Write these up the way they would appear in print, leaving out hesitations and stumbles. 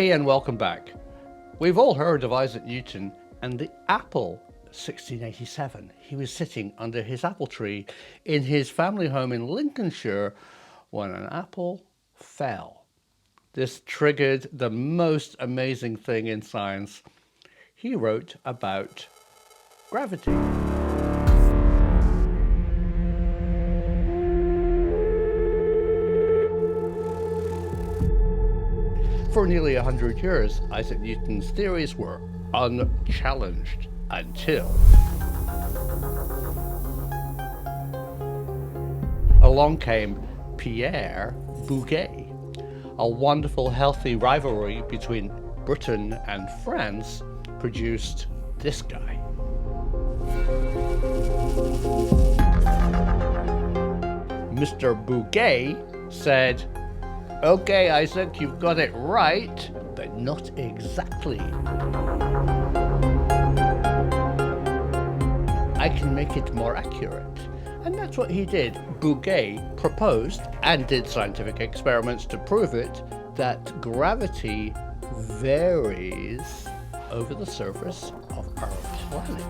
Hey, and welcome back. We've all heard of Isaac Newton and the apple 1687. He was sitting under his apple tree in his family home in Lincolnshire when an apple fell. This triggered the most amazing thing in science. He wrote about gravity. For nearly 100 years, Isaac Newton's theories were unchallenged until along came Pierre Bouguer. A wonderful, healthy rivalry between Britain and France produced this guy. Mr. Bouguer said, "Okay, Isaac, you've got it right, but not exactly. I can make it more accurate." And that's what he did. Bouguer proposed and did scientific experiments to prove it, that gravity varies over the surface of our planet.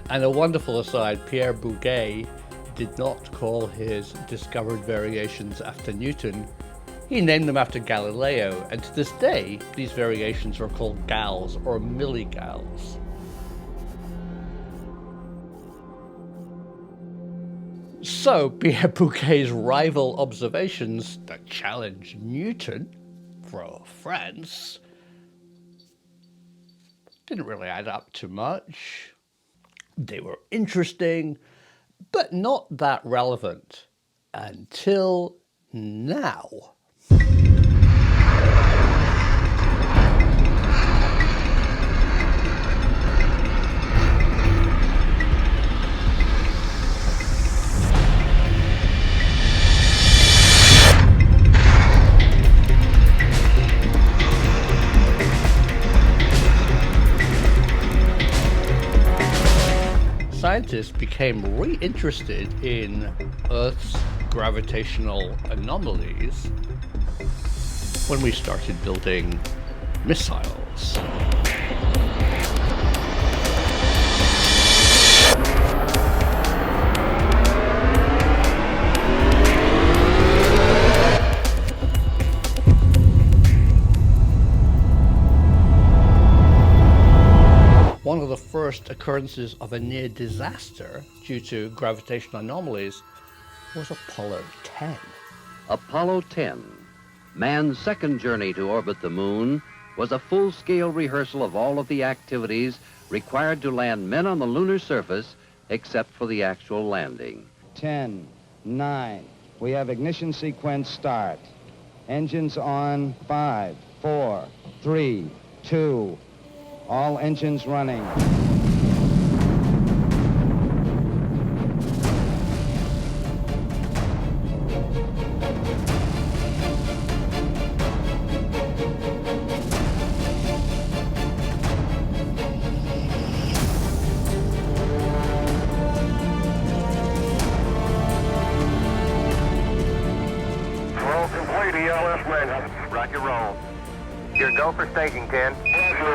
And a wonderful aside, Pierre Bouguer did not call his discovered variations after Newton. He named them after Galileo, and to this day, these variations are called gals or milligals. So Pierre Bouguer's rival observations that challenged Newton for France didn't really add up to much. They were interesting, but not that relevant until now. Scientists became re-interested in Earth's gravitational anomalies when we started building missiles. One of the first occurrences of a near disaster due to gravitational anomalies was Apollo 10. Apollo 10, man's second journey to orbit the moon, was a full-scale rehearsal of all of the activities required to land men on the lunar surface, except for the actual landing. 10, 9, we have ignition sequence start. Engines on, 5, 4, 3, 2, all engines running. Roll complete, ELS main. Roger, roll. Here, go for staging, 10. What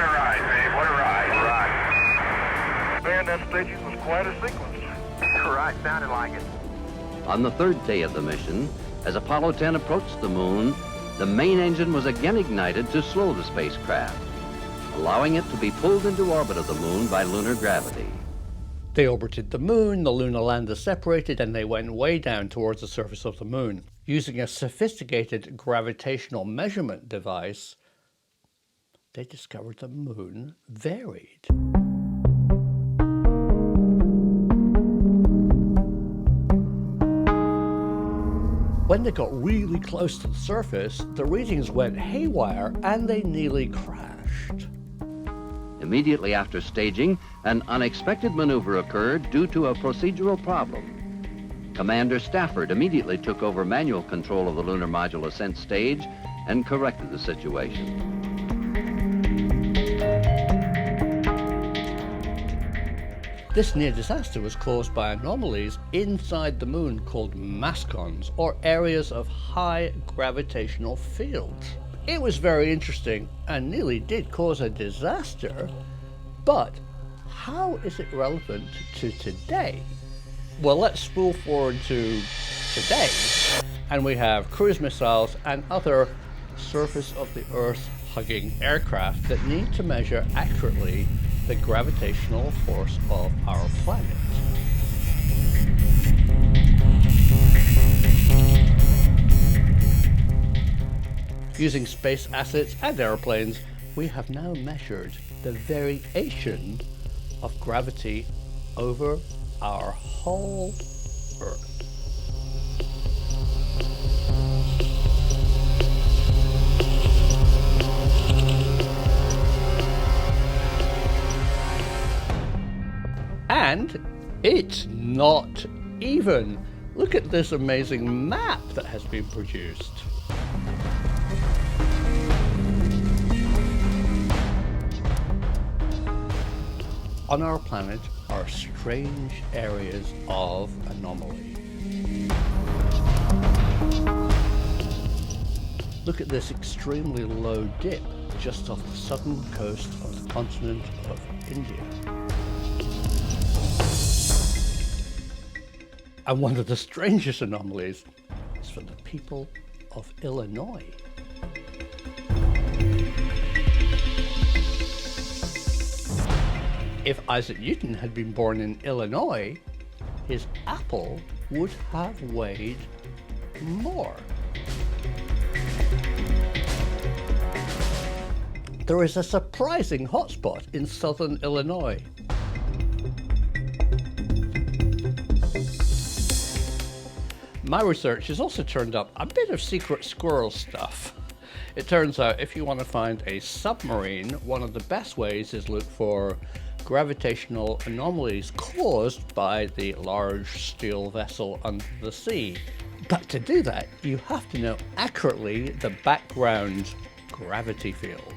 a ride, Dave, what a ride. Right. Man, that staging was quite a sequence. Right, sounded like it. On the third day of the mission, as Apollo 10 approached the moon, the main engine was again ignited to slow the spacecraft, allowing it to be pulled into orbit of the moon by lunar gravity. They orbited the moon, the lunar lander separated, and they went way down towards the surface of the moon. Using a sophisticated gravitational measurement device, they discovered the moon varied. When they got really close to the surface, the readings went haywire and they nearly crashed. Immediately after staging, an unexpected maneuver occurred due to a procedural problem. Commander Stafford immediately took over manual control of the lunar module ascent stage and corrected the situation. This near disaster was caused by anomalies inside the moon called mascons, or areas of high gravitational fields. It was very interesting and nearly did cause a disaster, but how is it relevant to today? Well, let's spool forward to today, and we have cruise missiles and other surface of the Earth hugging aircraft that need to measure accurately the gravitational force of our planet. Using space assets and airplanes, we have now measured the variation of gravity over our whole Earth. And it's not even. Look at this amazing map that has been produced. On our planet are strange areas of anomaly. Look at this extremely low dip just off the southern coast of the continent of India. And one of the strangest anomalies is for the people of Illinois. If Isaac Newton had been born in Illinois, his apple would have weighed more. There is a surprising hotspot in southern Illinois. My research has also turned up a bit of secret squirrel stuff. It turns out if you want to find a submarine, one of the best ways is look for gravitational anomalies caused by the large steel vessel under the sea. But to do that, you have to know accurately the background gravity field.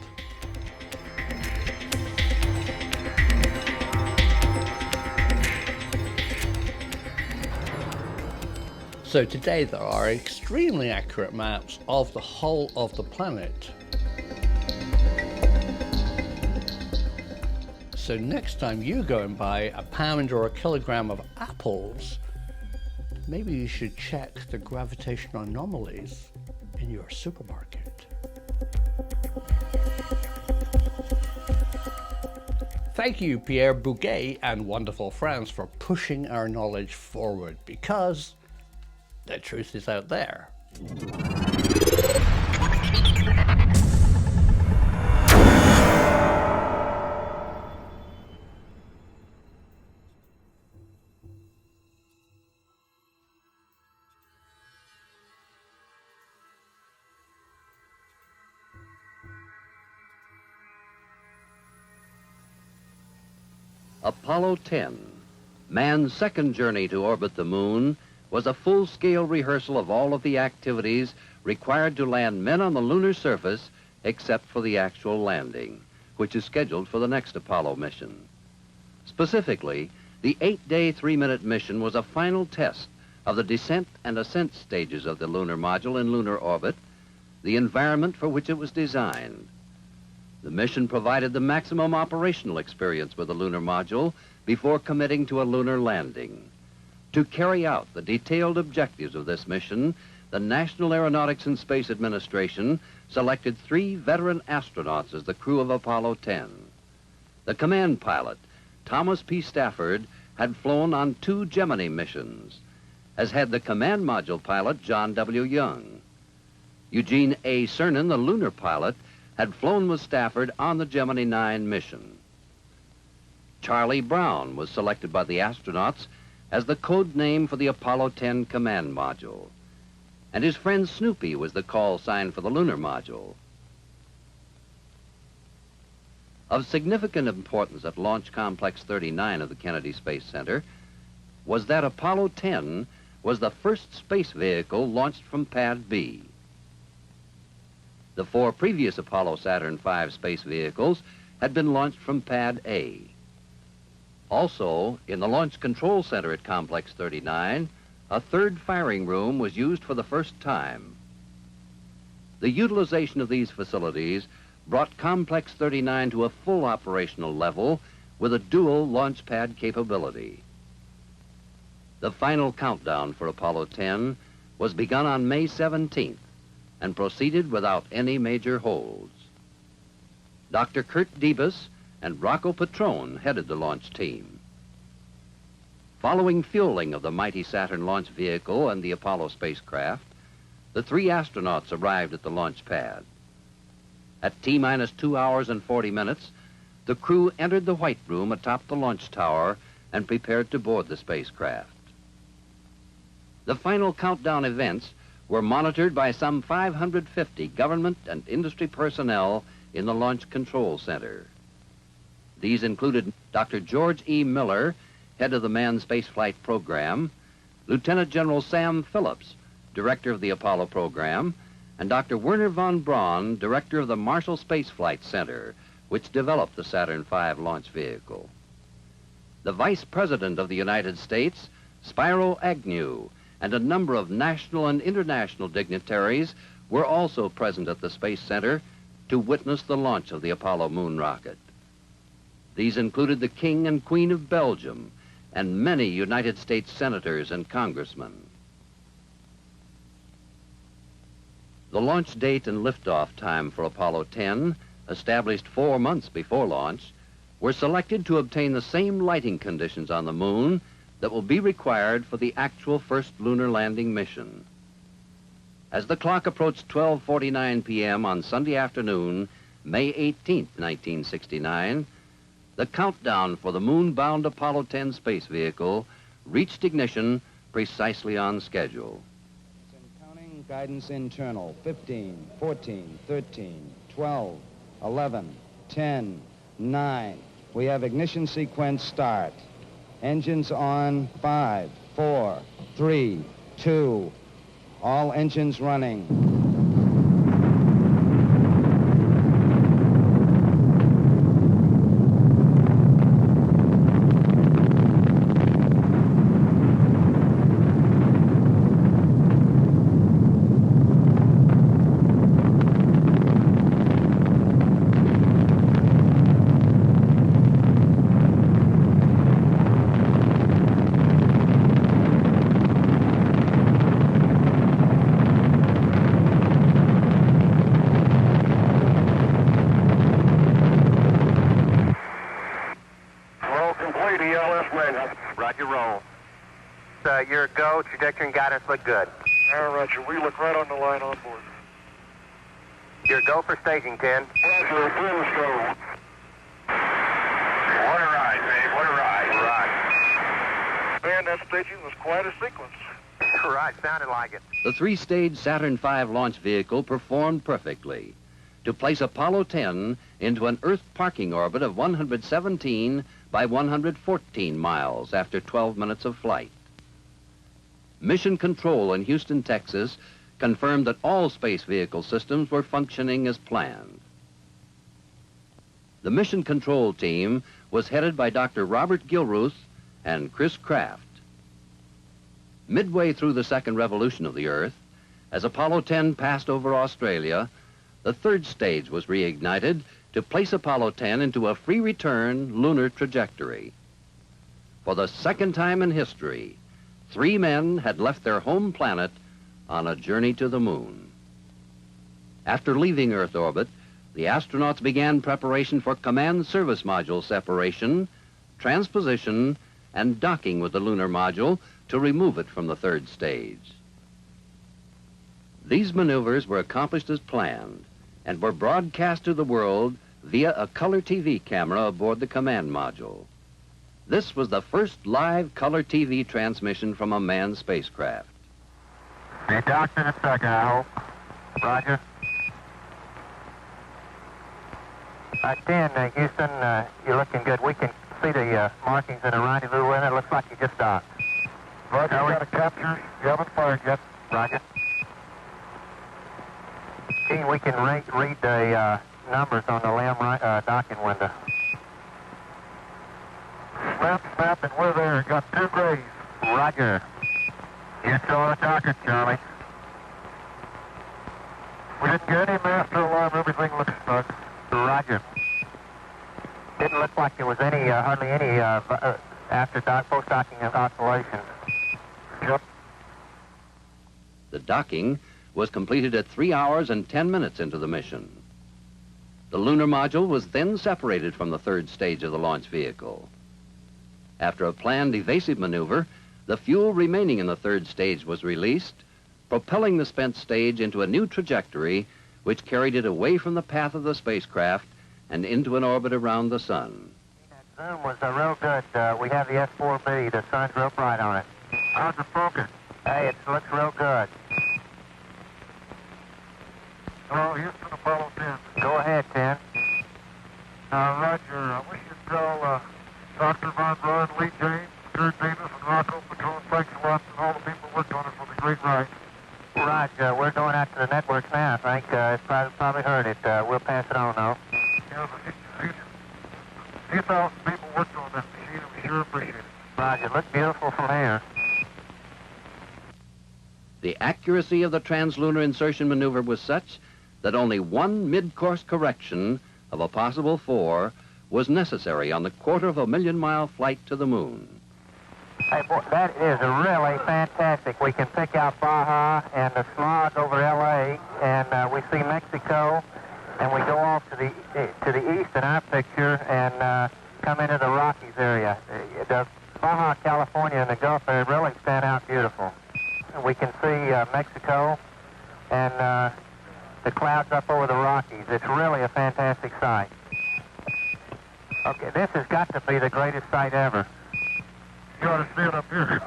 So today there are extremely accurate maps of the whole of the planet. So next time you go and buy a pound or a kilogram of apples, maybe you should check the gravitational anomalies in your supermarket. Thank you, Pierre Bouguer and wonderful France, for pushing our knowledge forward, because the truth is out there. Apollo 10, man's second journey to orbit the moon, was a full-scale rehearsal of all of the activities required to land men on the lunar surface, except for the actual landing, which is scheduled for the next Apollo mission. Specifically, the 8-day, 3-minute mission was a final test of the descent and ascent stages of the lunar module in lunar orbit, the environment for which it was designed. The mission provided the maximum operational experience with the lunar module before committing to a lunar landing. To carry out the detailed objectives of this mission, the National Aeronautics and Space Administration selected 3 veteran astronauts as the crew of Apollo 10. The command pilot, Thomas P. Stafford, had flown on 2 Gemini missions, as had the command module pilot, John W. Young. Eugene A. Cernan, the lunar pilot, had flown with Stafford on the Gemini 9 mission. Charlie Brown was selected by the astronauts as the code name for the Apollo 10 command module, and his friend Snoopy was the call sign for the lunar module. Of significant importance at Launch Complex 39 of the Kennedy Space Center was that Apollo 10 was the first space vehicle launched from Pad B. The 4 previous Apollo Saturn V space vehicles had been launched from Pad A. Also, in the Launch Control Center at Complex 39, a third firing room was used for the first time. The utilization of these facilities brought Complex 39 to a full operational level with a dual launch pad capability. The final countdown for Apollo 10 was begun on May 17th and proceeded without any major holds. Dr. Kurt Debus and Rocco Petrone headed the launch team. Following fueling of the mighty Saturn launch vehicle and the Apollo spacecraft, the 3 astronauts arrived at the launch pad. At T-minus 2 hours and 40 minutes, the crew entered the White Room atop the launch tower and prepared to board the spacecraft. The final countdown events were monitored by some 550 government and industry personnel in the Launch Control Center. These included Dr. George E. Miller, head of the Manned Spaceflight Program, Lieutenant General Sam Phillips, director of the Apollo program, and Dr. Werner von Braun, director of the Marshall Space Flight Center, which developed the Saturn V launch vehicle. The Vice President of the United States, Spiro Agnew, and a number of national and international dignitaries were also present at the Space Center to witness the launch of the Apollo moon rocket. These included the King and Queen of Belgium and many United States senators and congressmen. The launch date and liftoff time for Apollo 10, established 4 months before launch, were selected to obtain the same lighting conditions on the moon that will be required for the actual first lunar landing mission. As the clock approached 12:49 p.m. on Sunday afternoon, May 18, 1969, the countdown for the moon-bound Apollo 10 space vehicle reached ignition precisely on schedule. Counting guidance internal, 15, 14, 13, 12, 11, 10, 9. We have ignition sequence start. Engines on, 5, 4, 3, 2. All engines running. Roger, roll. Your go, trajectory and guidance look good. Roger, we look right on the line on board. Your go for staging, 10. Roger, finish go. What a ride, Dave, what a ride. Right. Man, that staging was quite a sequence. Right, sounded like it. The 3-stage Saturn V launch vehicle performed perfectly to place Apollo 10 into an Earth parking orbit of 117 by 114 miles after 12 minutes of flight. Mission Control in Houston, Texas, confirmed that all space vehicle systems were functioning as planned. The Mission Control team was headed by Dr. Robert Gilruth and Chris Kraft. Midway through the second revolution of the Earth, as Apollo 10 passed over Australia, the third stage was reignited to place Apollo 10 into a free return lunar trajectory. For the second time in history, 3 men had left their home planet on a journey to the moon. After leaving Earth orbit, the astronauts began preparation for command service module separation, transposition, and docking with the lunar module to remove it from the third stage. These maneuvers were accomplished as planned and were broadcast to the world via a color TV camera aboard the command module. This was the first live color TV transmission from a manned spacecraft. Be docked in a second, I hope. Roger. 10, Houston, you're looking good. We can see the markings in a rendezvous with it. Looks like you just docked. Roger, we got a capture. You haven't fired yet. Roger. Gene, we can read the numbers on the limb docking window. map, snap, and we're there. Got 2 grays. Roger. You're still on the target, Charlie. We didn't get any master alarm. Everything looks snug. Roger. Didn't look like there was any, hardly any after dock, post-docking oscillations. Yep. The docking was completed at 3 hours and 10 minutes into the mission. The lunar module was then separated from the third stage of the launch vehicle. After a planned evasive maneuver, the fuel remaining in the third stage was released, propelling the spent stage into a new trajectory which carried it away from the path of the spacecraft and into an orbit around the sun. That zoom was real good. We have the S4B. The sun's real bright on it. How's the focus? Hey, it looks real good. Hello, Houston, Apollo 10. Go ahead, 10. Roger. I wish you'd tell Dr. Von Braun, Lee James, Kurt Davis, and Rocco Patron, thanks a lot, and all the people worked on it for the great ride. Right, we're going out to the networks now, I think. It's probably heard it. We'll pass it on, though. Yeah, the few thousand people worked on that machine, and we sure appreciate it. Roger, it looks beautiful from here. The accuracy of the translunar insertion maneuver was such that only one mid-course correction of a possible 4 was necessary on the 250,000-mile flight to the moon. Hey, boy, that is really fantastic. We can pick out Baja and the smog over L.A., and we see Mexico, and we go off to the east in our picture and come into the Rockies area. The Baja California and the Gulf area really stand out beautiful. We can see Mexico and the clouds up over the Rockies. It's really a fantastic sight. Okay, this has got to be the greatest sight ever. You ought to see it up here.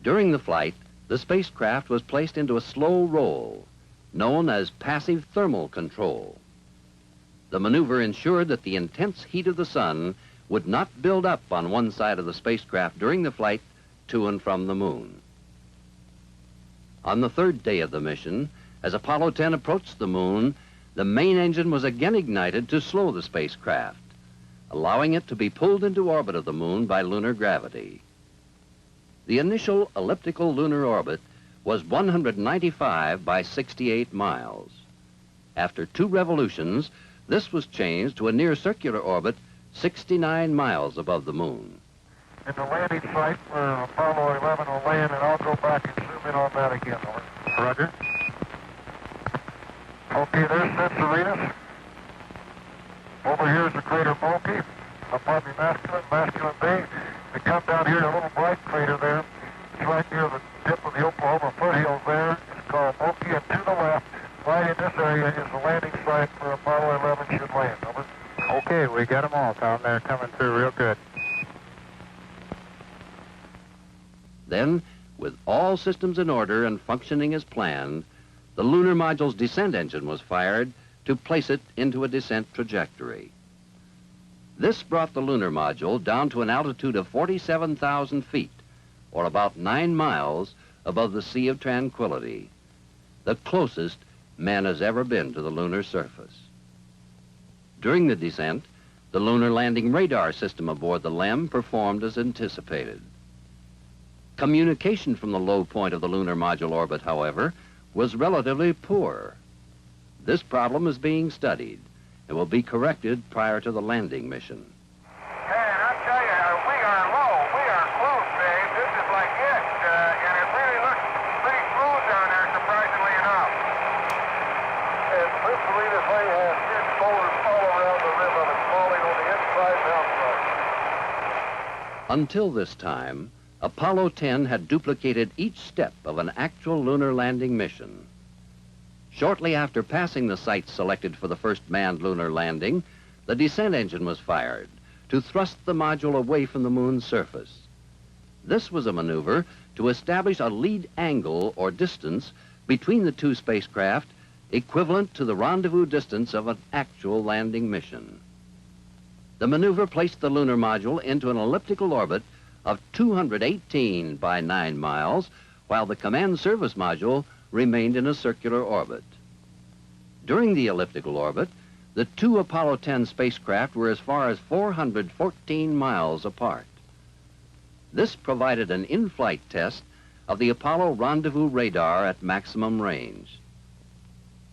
During the flight, the spacecraft was placed into a slow roll, known as passive thermal control. The maneuver ensured that the intense heat of the sun would not build up on one side of the spacecraft during the flight to and from the moon. On the third day of the mission, as Apollo 10 approached the moon, the main engine was again ignited to slow the spacecraft, allowing it to be pulled into orbit of the moon by lunar gravity. The initial elliptical lunar orbit was 195 by 68 miles. After 2 revolutions, this was changed to a near circular orbit 69 miles above the moon. In the landing site where Apollo 11 will land, and I'll go back and zoom in on that again, over. Roger. Okay, there's Sensoritas. Over here is the crater Moki, up on the masculine bay. We come down here to a little bright crater there. It's right near the tip of the Oklahoma foothills there. It's called Moki, and to the left, right in this area, is the landing site where Apollo 11 should land, over. Okay, we got them all, Tom. They're coming through real good. Then, with all systems in order and functioning as planned, the lunar module's descent engine was fired to place it into a descent trajectory. This brought the lunar module down to an altitude of 47,000 feet, or about 9 miles above the Sea of Tranquility, the closest man has ever been to the lunar surface. During the descent, the lunar landing radar system aboard the LEM performed as anticipated. Communication from the low point of the lunar module orbit, however, was relatively poor. This problem is being studied and will be corrected prior to the landing mission. Hey, and I'll tell you, we are low. We are close, Dave. This is like it. And it really looks pretty smooth down there, surprisingly enough. And Sensoritas may have huge boulders all around the rim of it, falling on the inside and outside. Until this time, Apollo 10 had duplicated each step of an actual lunar landing mission. Shortly after passing the site selected for the first manned lunar landing, the descent engine was fired to thrust the module away from the moon's surface. This was a maneuver to establish a lead angle or distance between the 2 spacecraft equivalent to the rendezvous distance of an actual landing mission. The maneuver placed the lunar module into an elliptical orbit of 218 by 9 miles, while the command service module remained in a circular orbit. During the elliptical orbit, the two Apollo 10 spacecraft were as far as 414 miles apart. This provided an in-flight test of the Apollo rendezvous radar at maximum range.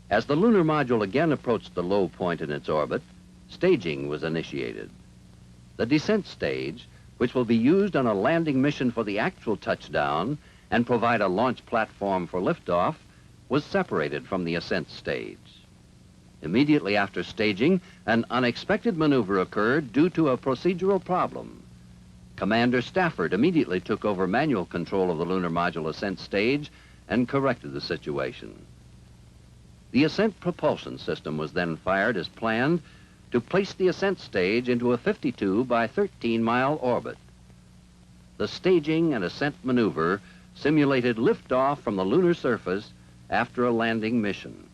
As the lunar module again approached the low point in its orbit, staging was initiated. The descent stage, which will be used on a landing mission for the actual touchdown and provide a launch platform for liftoff, was separated from the ascent stage. Immediately after staging, an unexpected maneuver occurred due to a procedural problem. Commander Stafford immediately took over manual control of the lunar module ascent stage and corrected the situation. The ascent propulsion system was then fired as planned to place the ascent stage into a 52 by 13 mile orbit. The staging and ascent maneuver simulated liftoff from the lunar surface after a landing mission.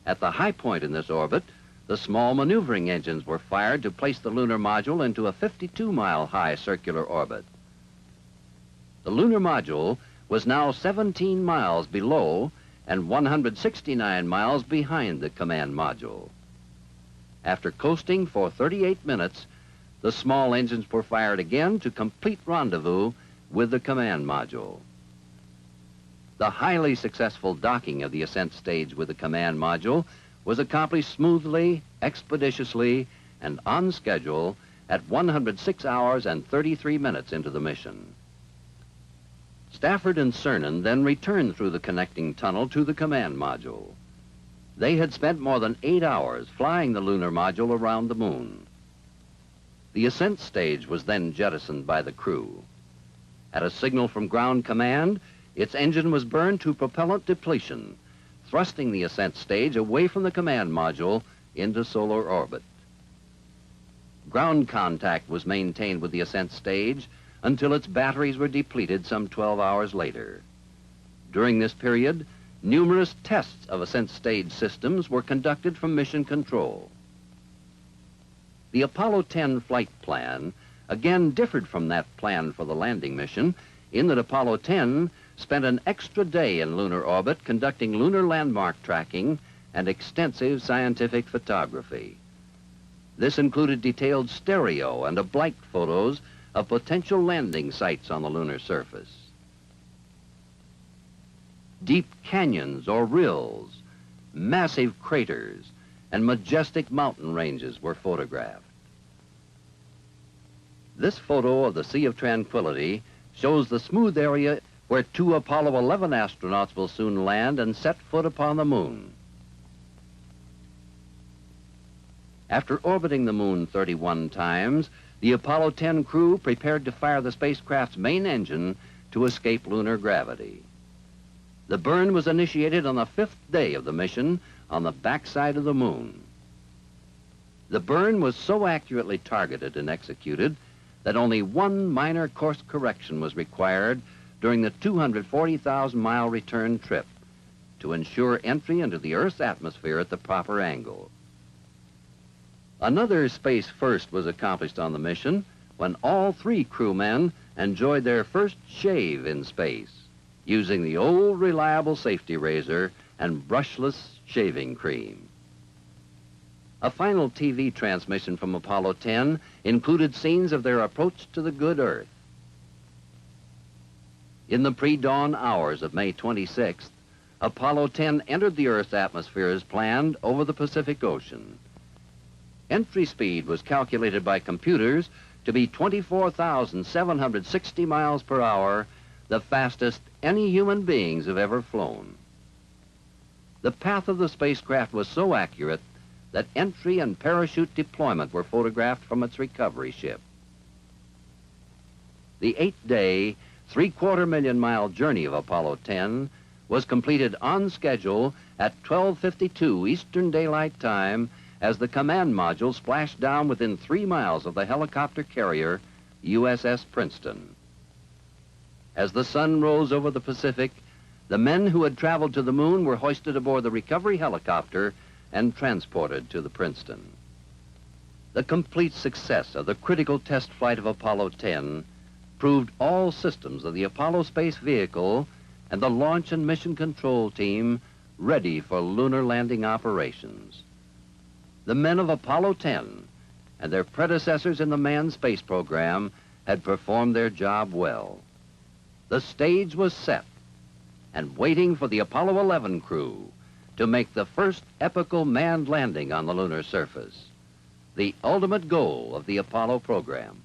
At the high point in this orbit, the small maneuvering engines were fired to place the lunar module into a 52-mile high circular orbit. The lunar module was now 17 miles below and 169 miles behind the command module. After coasting for 38 minutes, the small engines were fired again to complete rendezvous with the command module. The highly successful docking of the ascent stage with the command module was accomplished smoothly, expeditiously, and on schedule at 106 hours and 33 minutes into the mission. Stafford and Cernan then returned through the connecting tunnel to the command module. They had spent more than 8 hours flying the lunar module around the moon. The ascent stage was then jettisoned by the crew. At a signal from ground command, its engine was burned to propellant depletion, thrusting the ascent stage away from the command module into solar orbit. Ground contact was maintained with the ascent stage until its batteries were depleted some 12 hours later. During this period, numerous tests of ascent stage systems were conducted from mission control. The Apollo 10 flight plan again differed from that plan for the landing mission in that Apollo 10 spent an extra day in lunar orbit conducting lunar landmark tracking and extensive scientific photography. This included detailed stereo and oblique photos of potential landing sites on the lunar surface. Deep canyons or rills, massive craters, and majestic mountain ranges were photographed. This photo of the Sea of Tranquility shows the smooth area where two Apollo 11 astronauts will soon land and set foot upon the moon. After orbiting the moon 31 times, the Apollo 10 crew prepared to fire the spacecraft's main engine to escape lunar gravity. The burn was initiated on the 5th day of the mission on the backside of the moon. The burn was so accurately targeted and executed that only one minor course correction was required during the 240,000-mile return trip to ensure entry into the Earth's atmosphere at the proper angle. Another space first was accomplished on the mission when all three crewmen enjoyed their first shave in space, using the old reliable safety razor and brushless shaving cream. A final TV transmission from Apollo 10 included scenes of their approach to the good Earth. In the pre-dawn hours of May 26th, Apollo 10 entered the Earth's atmosphere as planned over the Pacific Ocean. Entry speed was calculated by computers to be 24,760 miles per hour, the fastest any human beings have ever flown. The path of the spacecraft was so accurate that entry and parachute deployment were photographed from its recovery ship. The 8-day, 750,000-mile journey of Apollo 10 was completed on schedule at 12:52 Eastern Daylight Time as the command module splashed down within 3 miles of the helicopter carrier USS Princeton. As the sun rose over the Pacific, the men who had traveled to the moon were hoisted aboard the recovery helicopter and transported to the Princeton. The complete success of the critical test flight of Apollo 10 proved all systems of the Apollo space vehicle and the launch and mission control team ready for lunar landing operations. the men of Apollo 10 and their predecessors in the manned space program had performed their job well. The stage was set and waiting for the Apollo 11 crew to make the first epical manned landing on the lunar surface, the ultimate goal of the Apollo program.